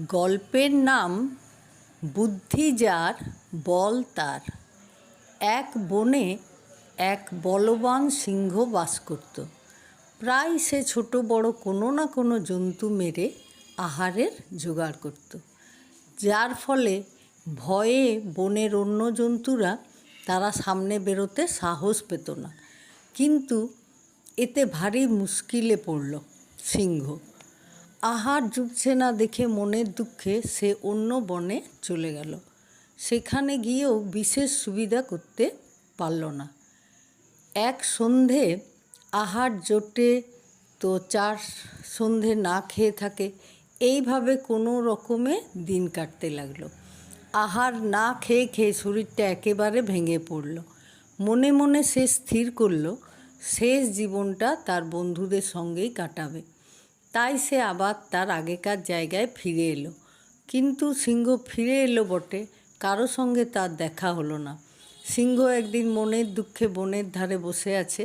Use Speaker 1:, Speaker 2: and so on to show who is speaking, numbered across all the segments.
Speaker 1: গল্পের নাম বুদ্ধি যার বল তার। এক বনে এক বলবান সিংহ বাস করত। প্রায় সে ছোট বড় কোনো না কোনো জন্তু মেরে আহারের জোগাড় করত, যার ফলে ভয়ে বনের অন্য জন্তুরা তারা সামনে বেরোতে সাহস পেত না। কিন্তু এতে ভারী মুশকিলে পড়ল সিংহ। আহার জুটছে না দেখে মনের দুঃখে সে অন্য বনে চলে গেল। সেখানে গিয়েও বিশেষ সুবিধা করতে পারল না। এক সন্ধে আহার জোটে তো 4 সন্ধে না খেয়ে থাকে। এইভাবে কোনো রকমে দিন কাটতে লাগলো। আহার না খেয়ে খেয়ে শরীরটা একেবারে ভেঙে পড়ল। মনে মনে সে স্থির করল শেষ জীবনটা তার বন্ধুদের সঙ্গেই কাটাবে। তাই সে আবার তার আগেকার জায়গায় ফিরে এলো। কিন্তু সিংহ ফিরে এলো বটে, কারো সঙ্গে তার দেখা হলো না। সিংহ একদিন মনের দুঃখে বনের ধারে বসে আছে।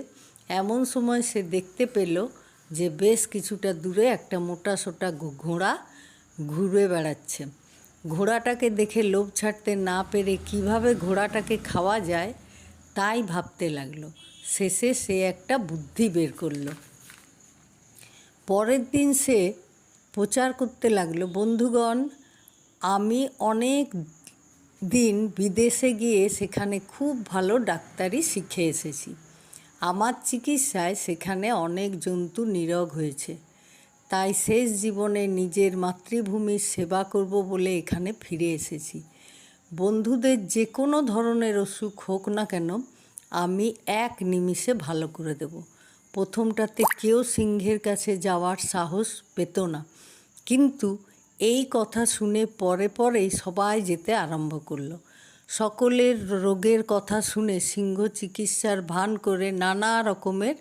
Speaker 1: এমন সময় সে দেখতে পেল যে বেশ কিছুটা দূরে একটা মোটাসোটা ঘোড়া ঘুরে বেড়াচ্ছে। ঘোড়াটাকে দেখে লোভ ছাড়তে না পেরে কিভাবে ঘোড়াটাকে খাওয়া যায় তাই ভাবতে লাগলো। শেষে সে একটা বুদ্ধি বের করলো। পরের দিন সে প্রচার করতে লাগলো, বন্ধুগণ, আমি অনেক দিন বিদেশে গিয়ে সেখানে খুব ভালো ডাক্তারি শিখে এসেছি। আমার চিকিৎসায় সেখানে অনেক জন্তু নিরোগ হয়েছে। তাই শেষ জীবনে নিজের মাতৃভূমির সেবা করব বলে এখানে ফিরে এসেছি। বন্ধুদের যে কোনো ধরনের অসুখ হোক না কেন আমি এক নিমিষে ভালো করে দেব। প্রথমটাতে কেউ সিংহের কাছে যাওয়ার সাহস পেত না, কিন্তু এই কথা শুনে পরেই সবাই যেতে আরম্ভ করলো। সকলের রোগের কথা শুনে সিংহ চিকিৎসার ভান করে নানা রকমের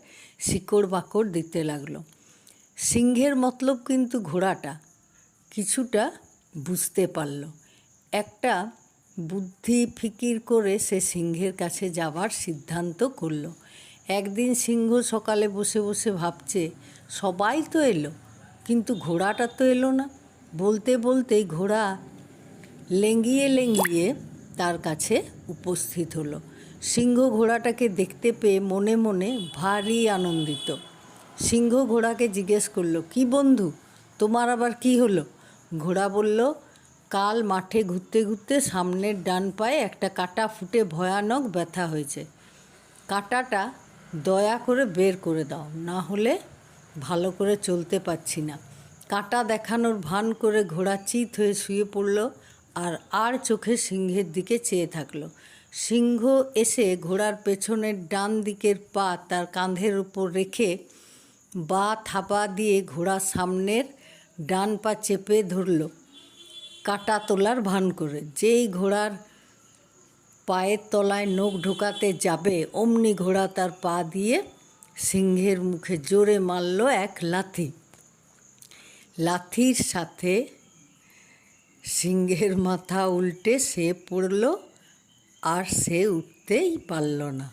Speaker 1: শিকড় বাকড় দিতে লাগলো। সিংহের মতলব কিন্তু ঘোড়াটা কিছুটা বুঝতে পারল। একটা বুদ্ধি ফিকির করে সে সিংহের কাছে যাবার সিদ্ধান্ত করল। একদিন সিংহ সকালে বসে বসে ভাবছে, সবাই তো এলো কিন্তু ঘোড়াটা তো এলো না। বলতে বলতেই ঘোড়া লেঙ্গিয়ে লেঙ্গিয়ে তার কাছে উপস্থিত হলো। সিংহ ঘোড়াটাকে দেখতে পেয়ে মনে মনে ভারী আনন্দিত। সিংহ ঘোড়াকে জিজ্ঞেস করলো, কি বন্ধু, তোমার আবার কি হলো? ঘোড়া বলল, কাল মাঠে ঘুরতে ঘুরতে সামনের ডান পায়ে একটা কাঁটা ফুটে ভয়ানক ব্যথা হয়েছে। কাঁটাটা দয়া করে বের করে দাও, না হলে ভালো করে চলতে পারছি না। কাঁটা দেখানোর ভান করে ঘোড়া চিত হয়ে শুয়ে পড়ল আর চোখে সিংহের দিকে চেয়ে থাকলো। সিংহ এসে ঘোড়ার পেছনের ডান দিকের পা তার কাঁধের উপর রেখে বা থাপা দিয়ে ঘোড়ার সামনের ডান পা চেপে ধরল কাঁটা তোলার ভান করে। যেই ঘোড়ার পায়ের তলায় নখ ঢোকাতে যাবে অমনি ঘোড়া তার পা দিয়ে সিংহের মুখে জোরে মারল এক লাথি। লাথির সাথে সিংহের মাথা উল্টে সে পড়ল আর সে উঠতেই পারল না।